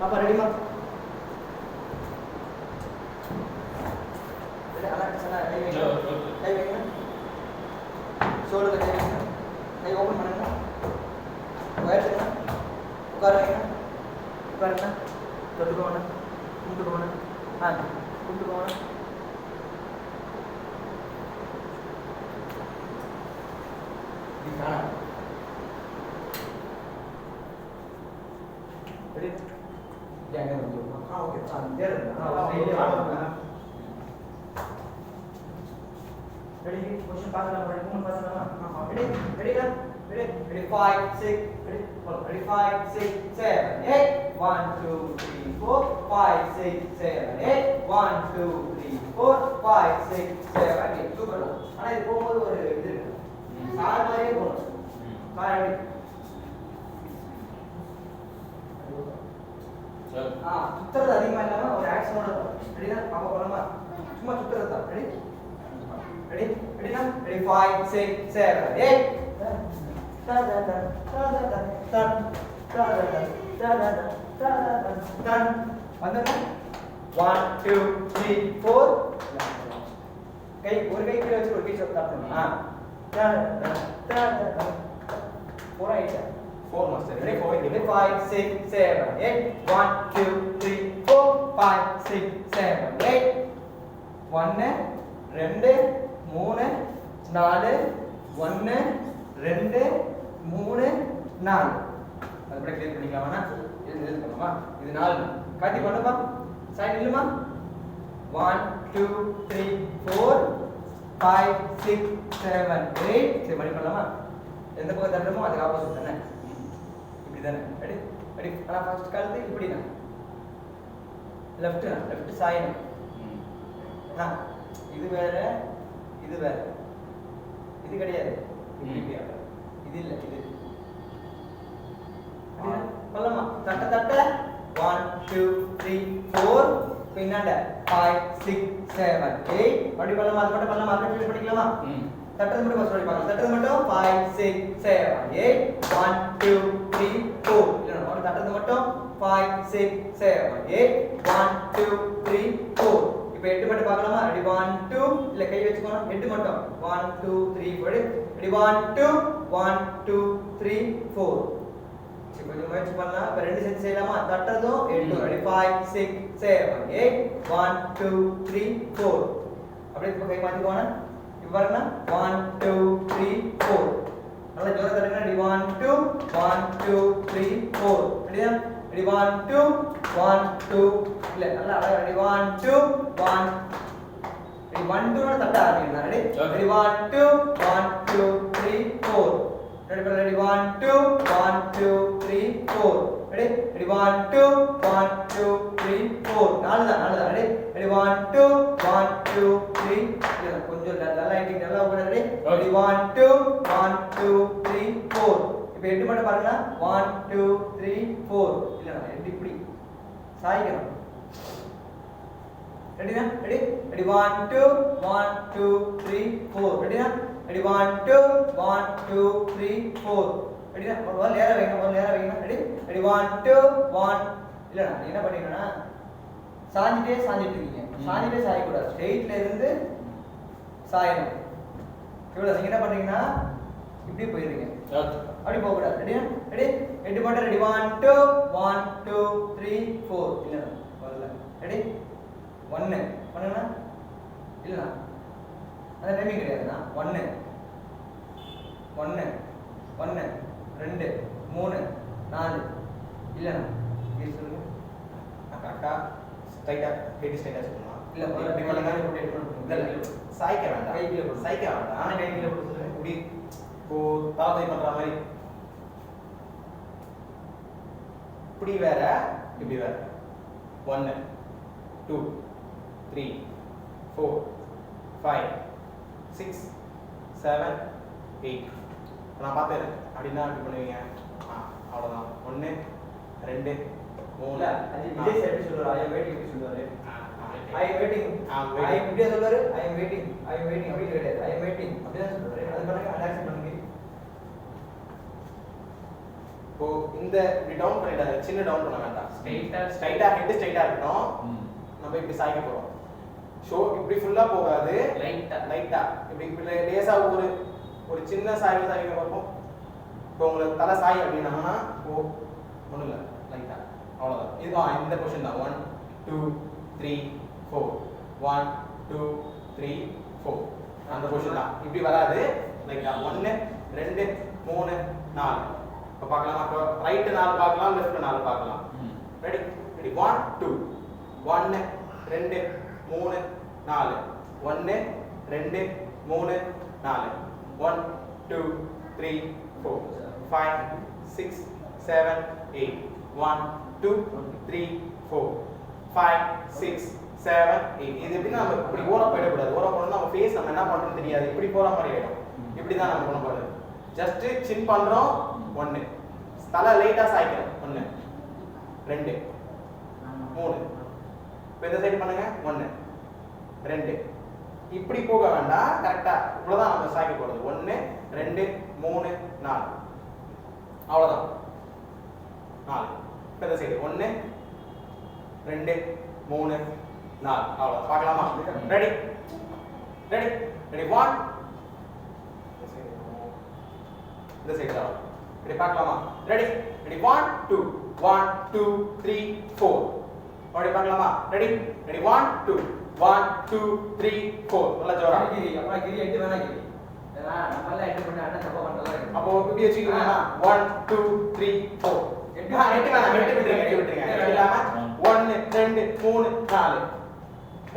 பாப்பா ரெடிமா? Ready alert சொன்னா கை வைங்க. கை வைங்க. ஷோல்டர்ல கை வைங்க. கை ஓபன் பண்ணுங்க. உயர்த்துங்க. உட்காருங்க. உட்காருங்க. தொட்டுக்கோங்க. கும்பிட்டுக்கோங்க. கும்பிட்டுக்கோங்க. Ready? Jangan mencoba. Oke, santai. Ready? Position pass nama. Ready? Pass nama. Ready? Ready kan? Ready? Ready? 5, 6. Ready? Ready? 5, 6, 7, 8. 1, 2, 3, 4. 5, 6, 7, 8. 1, 2, 3, 4. 5, 6, 7, 8. Super. ஆனா இது போகும்போது ஒரு இது இருக்கு. கார் மாதிரியே போகணும். கார் எப்படி? சுத்துறது அதிகமா இல்லாம ஒரு ஆக்ஷனோட ரெடினா பாப்பா போலாமா? சும்மா சுத்துறது தான். ரெடி? ரெடி? ரெடினா? ரெடி 5 6 7 8 டா டா டா டா டா டா டா டா டா டா டா டா வந்துங்க 1 2 3 4 கை ஒரு கை கீழ வச்சு ஒரு கை ஸ்டாப் பண்ணனும். டா டா டா டா 4 ஆயிடுச்சு. 4 master. Ready? 5 6 7 8 1 2 3 4 5 6 7 8 1 2 3 4 1 2 3 4 அது கூட கிளியர் பண்ணிக்கலாமா? இது பண்ணலாமா? இது 4 காட்டி பண்ணுப்பா. சைடு நில்லுமா? 1 2 3 4 5 6 7 8 சரி மணி பண்ணலாமா? எந்த பக்கம் தட்டுறோமோ அதுக்கு ஆப்போசிட் தானே. இதுதானே. ரெடி? ரெடி? ஆனா ஃபர்ஸ்ட் கழுத்து இப்படினா. லெஃப்ட் சாயணும். இது வேற இது வேற. இது கிடையாது. இப்படியா? இது இல்ல இது. பல்லமா தட்ட தட்ட 1 2 3 4 பின்னாண்ட 5 6 7 8 அப்படி பல்லமா அது மட்டும் பல்லமா அப்படியே படிக்கலாமா? தட்டது மட்டும் ஃபர்ஸ்ட் படிப்பாங்க. தட்டது மட்டும் 5 6 7 8 1 2 3 4 இல்ல ஒரு தட்டது மட்டும் 5 6 7 8 1 2 3 4 இப்போ 8 மட்டும் பார்க்கலாமா? ரெடி 1 2 இல்ல கை வச்சுக்கோங்க. 8 மட்டும் 1 2 3 4 ரெடி 1 2 1 2 3 4 சரி கொஞ்சம் முயற்சி பண்ணலாம். இப்போ ரெண்டு சேர்த்து செய்யலாமா? தட்டதும் 8 ரெடி 5 6 7 8 1 2 3 4 அப்படியே இப்போ கை மாத்திக்கோங்க. இவர்னா 1 2 3 4 நல்லா ஜோரா தட்டுங்க. ரெடி 1 2 1 2 3 4 ரெடியா? ரெடி 1 2 1 2 இல்ல நல்லா அழகா ரெடி 1 2 1 ரெடி 1 2 னு தட்ட ஆரம்பிங்க. ரெடி? ரெடி 1 2 1 2 3 4 ரெடி பண்ண. Ready 1 2 1 2 3 4 ready? ரெடி 1 2 1 2 3 4 நாலு தான். ரெடி? ரெடி 1 2 1 2 3 இல்ல கொஞ்சம் நல்லா ஐட்டிங் நல்லா உட்கார. ரெடி? ரெடி 1 2 1 2 3 4 இப்போ 8 மட்டும் பாருங்க. 1 2 3 4 இல்ல ரெடி இப்படி சாய்க்கணும். ரெடினா? ரெடி? ரெடி 1 2 1 2 3 4 ரெடினா? ரெடி 1 2 1 2 3 4 ரெடினா? ஒரு நேரா வைங்க. ரெடி? ரெடி 1 2 1 இல்ல நீங்க என்ன பண்ணீங்கன்னா சாஞ்சிட்டே இருக்கீங்க. சாஞ்சிட்டே சாய கூடாது. ஸ்ட்ரெயிட்ல இருந்து சாயணும். இவ்வளவு நீங்க என்ன பண்றீங்கன்னா இப்படி போயிடுறீங்க. அப்படி போக கூடாது. ரெடியா? ரெடி? 8 மட்டும் ரெடி 1 2 1 2 3 4 இல்ல வரல. ரெடி? 1 பண்ணுங்க. இல்ல அந்த டைமிங் கிடையாதுனா 1 1 1 2 3 4 இல்லனா இது சொல்லுங்க. கரெக்ட்டா ஸ்ட்ரைட்டா ஹெட் ஸ்ட்ரைட்டா சொல்லணும். இல்ல முதல்ல இப்படி பண்ணா ரொட்டேட் பண்ணணும். இல்ல சாய்க்க வேண்டாம். கை கீழ போடு. சாய்க்க வேண்டாம். ஆனா கை கீழ போடு சொல்லுங்க. இப்படி இப்போ தாளத்தை பண்ற மாதிரி இப்படி வேற இப்படி வேற 1 2 3 4 5 6 7 8 நான் பார்த்தேன். அப்படின்னா அப்படி பண்ணுவீங்க. அவ்வளோதான். 1 2 3 அது விஜய் சார் எப்படி சொல்றாரு? ஐ அம் வெயிட்டிங் எப்படி சொல்றாரு? ஐ அம் வெயிட்டிங். ஐ இப்படியே சொல்றாரு. ஐ அம் வெயிட்டிங் அப்படி கிடையாது. ஐ அம் வெயிட்டிங் அப்படிதான் சொல்றாரு. அது பண்ணுங்க. ரிலாக்ஸ் பண்ணுங்க. இப்போ இந்த இப்படி டவுன் பண்ணிடாத, சின்ன டவுன் பண்ண வேண்டாம். ஸ்ட்ரைட்டா ஹெட் ஸ்ட்ரைட்டா இருக்கணும். நம்ம இப்படி சாய்க்க போறோம். ஷோ இப்படி ஃபுல்லா போகாது, லைட்டா இப்படி லேசா ஒரு சின்ன சாய்வு சாய்க்க பார்ப்போம். இப்போ உங்களுக்கு தலை சாய் அப்படின்னா இப்போ ஒண்ணும் இல்ல, லைட்டா அவ்வளவுதான். இதுதான் இந்த பொசிஷன் தான். 1 2 3 4 1 2 3 4 அந்த பொசிஷன் தான். இப்படி வராது, லைட்டா 1 2 3 4. இப்போ பார்க்கலாமா? இப்போ ரைட் 4 பார்க்கலாம், லெஃப்ட் 4 பார்க்கலாம். Ready ready 1 2 1 2 3 4 1 2 3 4 1 2 3 4 5 6 7 8 1 2 3 4 5 6 7 8. இது எப்படின்னா நம்ம இப்படி ஓர போயிடக்கூடாது. ஓர போனோம்னா நம்ம ஃபேஸ் நம்ம என்ன பண்றோம்னு தெரியாது, இப்படி போற மாதிரி ஆயிடும். இப்படி தான் நம்ம பண்ண போறது. ஜஸ்ட் சின் பண்றோம், 1 தலை லைட்டா சாய்க்கிறோம், 1 2 3. இப்போ இந்த சைடு பண்ணுங்க, 1 2. இப்படி போக வேண்டாம், கரெக்டா இவ்வளவுதான் நம்ம சாய்க்க போறது. 1 2 3 4 அவ்வளவுதான், 4. இப்போ இந்த சைடு 1 2 3 4 அவ்வளவுதான். பார்க்கலாமா? ரெடி ரெடி ரெடி 1 இந்த சைடு தான். ரெடி பார்க்கலாமா? Ready ready 1 2 1 2 3 4. ஓடி பார்க்கலாமா? Ready ready 1 2 1 2 3 4. நல்லா ஜோரா கிரி. அப்பா கிரி எட்டு வேணா கிரி. நம்மள எட்டு பண்ண அண்ணா தப்பா பண்ணல. அப்போ இப்படி வச்சுக்கோங்க. 1 2 3 4. எட்டு வேணா, எட்டு விட்டுருங்க. இல்லாம 1 2 3 4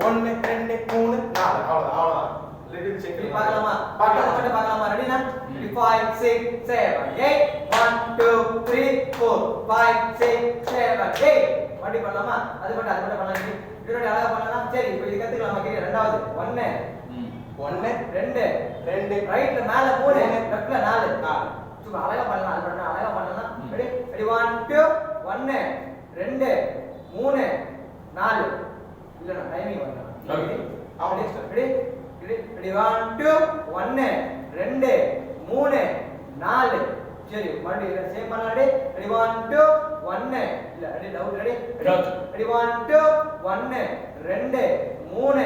1 2 3 4 அவ்வளவுதான். லிட்டில் செக் பார்க்கலாமா? பார்க்கலாமா? ரெடினா? 5 6 7 8 1 2 3 4 5 6 7 8. மறுபடி பண்ணலாமா? அது மட்டும் பண்ணலாம். இதோட அழகா பண்ணலாம். சரி, இப்போ இது கத்துக்கலாமா? கிரி ரெண்டாவது 1 2 2 ரைட்ல மேல 3 லெஃப்ட்ல 4 சும்மா அழகா பண்ணலாம். அது பண்ணா அழகா பண்ணலாம். Ready ready 1 2 1 2 3 4. இல்லனா டைமிங் வரணும். ஆமா ரெடி ரெடி ரெடி 1 2 1 2 3 4. சரி, மறுபடியும் சேம் பண்ணலாம். ரெடி 1 2 1 இல்ல ready doubt ready ready 1 2 1 2 3.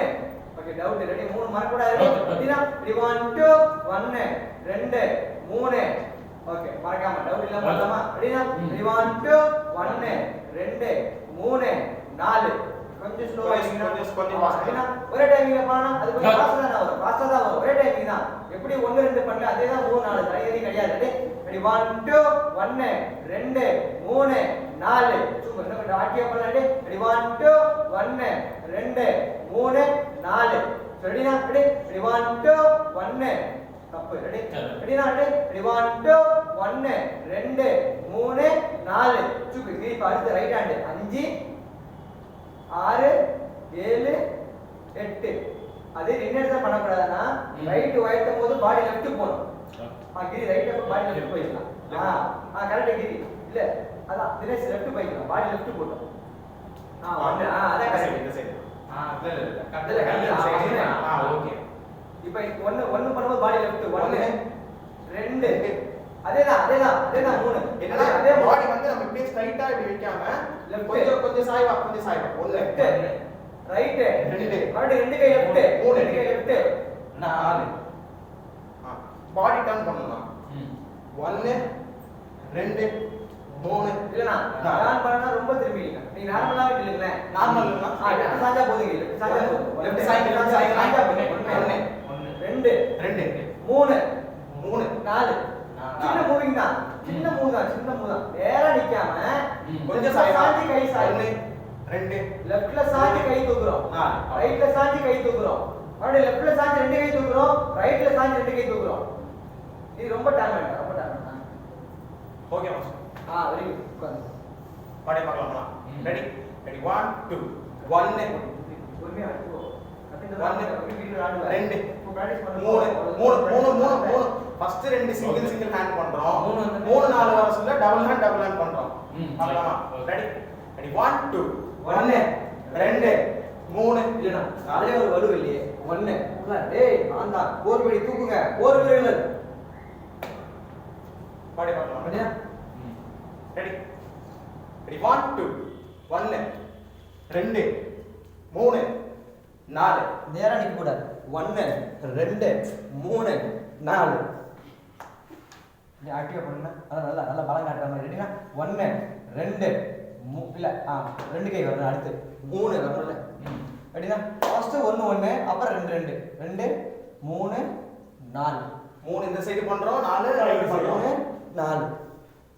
Okay, doubt ready 3 mark கூட ரெடி ரெடினா ரெடி 1 2 1 2 3. ஓகே, மறக்காம டவுட் இல்லாம பண்ணலாமா? ரெடினா ரெடி 1 2 1 2 3 4. கொஞ்சம் ஸ்லோவா கொஞ்சம் ஃபாஸ்டா. ஒரே டைமிங்ல பண்ணா அது கொஞ்சம் ஃபாஸ்டா தான் வரும். ஒரே டைமிங் தான். எப்படி 1 2 பண்ணல அதே தான் 3 4 தனித்தனி கிடையாது. ரெடி 1 2 1 2 3 4. சும்மா என்ன ஆட்டியா பண்ணலாம். ரெடி 1 2 1 2 3 4. ரெடினா ரெடி 1 2 1 தப்பு. ரெடி ரெடினா ரெடி 1 2 1 2 3 4. சும்மா இப்ப அடுத்து ரைட் ஹேண்ட் 5 6 7 8. அது என்ன இடத்துல பண்ணக்கூடாதுன்னா ரைட் உயர்த்தும் போது பாடி லெஃப்ட் போகணும். கிரி ரைட் பாடி லெஃப்ட் போயிடலாம். கரெக்ட் கிரி. இல்ல அதான் தினேஷ் லெஃப்ட் போயிடலாம், பாடி லெஃப்ட் போட்டோம். அதான் கரெக்ட். இந்த சைடு ஓகே. இப்போ 1 பண்ணும்போது பாடி லெஃப்ட் 1 2 அதேதான் 3. என்னன்னா அதே பாடி வந்து நம்ம இப்படியே ஸ்ட்ரைட்டா இப்படி வைக்காம கொஞ்சம் சாய்வா 1 லெஃப்ட் ரைட் 2 மறுபடியும் 2 கை லெஃப்ட் 3 கை லெஃப்ட் 4. பாடி டர்ன் பண்ணலாம். 1 2 3 இல்லனா நான் பண்ணா ரொம்ப திரும்பிங்க. நீங்க நார்மலாவே இல்லங்க. நார்மல்னா லெஃப்ட் சாஞ்சா போதுங்க. லெஃப்ட் சாஞ்சா போதும். லெஃப்ட் சாய்ங்க 1 2 3 4. சின்ன மூவிங் தான். சின்ன மூவ் தான். நேரா நிக்காம கொஞ்சம் சாஞ்சி கை சாய் 2 லெஃப்ட்ல சாஞ்சி கை தூக்குறோம். ரைட்ல சாஞ்சி கை தூக்குறோம். மறுபடியும் லெஃப்ட்ல சாஞ்சி 2 கை தூக்குறோம். ரைட்ல சாஞ்சி 2 கை தூக்குறோம். இது ரொம்ப talent. Okay master. Very good. பாடி பார்க்கலாமா? ரெடி ரெடி 1 2 1 பொறுமையா போ. 1 2 3 ஃபர்ஸ்ட் 2 சிங்கிள் ஹேண்ட் பண்றோம். 3 4 வர சொல்ல டபுள் ஹேண்ட் பண்றோம். பார்க்கலாமா? Ready ready 1 2 1 2 3. இல்லனா அதே ஒரு வலு இல்லையே. 1 டேய் ஆந்தா போர்வடி தூக்குங்க. போர்வடில பாடி பார்க்கலாம். ரெடியா ரெடி ரெடி 1 2 1 2 3 4 நேரா நிக்க கூடாது 1 2 3 4 நீ ஆக்டிவா பண்ணுங்க நல்லா நல்லா பலம் காட்டுற மாதிரி ரெடினா 1 2 இல்ல ரெண்டு கை வரணும் அடுத்து 3 வரணும்ல ரெடினா ஃபர்ஸ்ட் 1 1 அப்புறம் 2 2 3 4 3 இந்த சைடு பண்றோம் 4 ரைட் பண்றோம் 4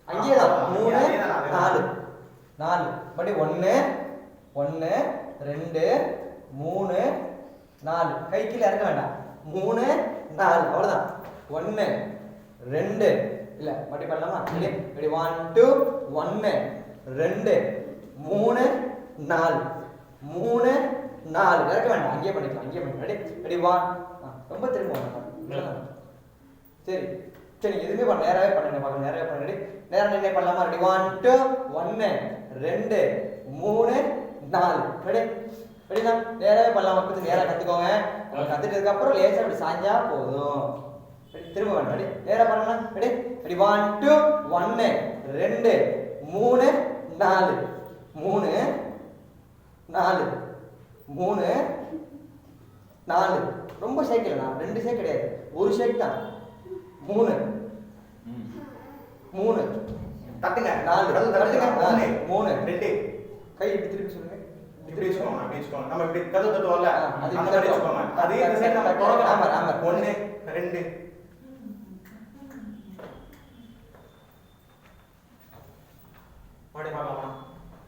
அங்கேயே தான் 3 4 4 படி 1 1 2 3 4 கை கீழ இறக்க வேண்டாம் 3 4 அவ்வளவுதான் 1 2 இல்ல மட்டி பண்ணலாமா ரெடி 1 2 1 2 3 4 3 4 இறக்க வேண்டாம் அங்கேயே பண்ணிக்கலாம் ரெடி 1 ரொம்ப திரும்ப வேண்டாம் சரி சரி எதுவுமே பண்ண நேராவே பண்ணுங்க பார்க்க நேராவே பண்ணி நேரா நின்னே பண்ணலாமா ரெடி 1 2 1 2 3 4 ரெடி ரெடினா நேராவே பண்ணலாம் மக்களுக்கு நேரா கத்துக்கோங்க கத்துட்டதுக்கு அப்புறம் லேசா இப்படி சாஞ்சா போதும் திரும்ப வேண்டாம் ரெடி நேரா பண்ணலாம் ரெடி ரெடி 1 2 1 2 3 4 3 4 3 4 ரொம்ப ஷேக் இல்ல நான் ரெண்டு ஷேக் கிடையாது ஒரு ஷேக் தான் 3 3 தட்டுங்க 4 தட்டுங்க 3 2 கை இப்படி திருப்பி சொல்லுங்க இப்படி வச்சுக்கோங்க நம்ம இப்படி கதவு தட்டுவோம்ல அது அந்த மாதிரி வச்சுக்கோங்க அது இந்த சைடு நம்ம தொடங்க ஆமா 1 2 ஓடி பார்க்கலாமா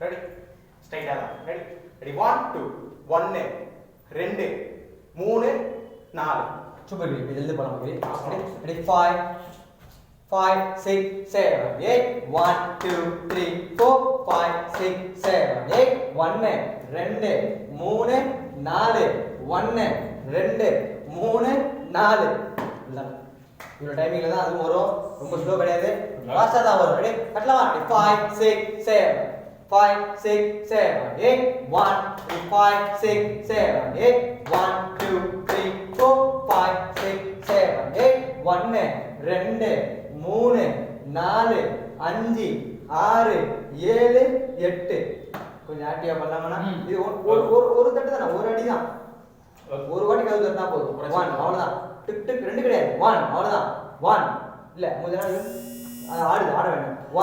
ரெடி ஸ்ட்ரைட்டா ரெடி ரெடி 1 2 1 2 3 4 சூப்பர் பேபி ஜல்தி பண்ணலாம் ரெடி 5 5 6 7 8 1 2 3 4 5 6 7 8 1 2 3 4 1 2 3 4 இவ்வளோ டைமிங்ல தான் அதுவும் வரும் ரொம்ப ஸ்லோ கிடையாது ஃபாஸ்டா தான் வரும் ரெடி கட்டலாமா 5 6 7 5 6 7 8 1 5 6 7 8 1 2 3 4 5 6 7 8 1 2 3 4 5 6 7 8 கொஞ்சம் ஆக்டிவா பண்ணலாமா இது ஒரு தட்டு தானே ஒரு அடி தான் ஒரு வாட்டி கவுத்து தட்டினா போதும் 1 அவ்வளவுதான் டிக் டிக் ரெண்டு கிடையாது 1 அவ்வளவுதான் 1 இல்ல முதல்ல ஆட வேண்டாம் 1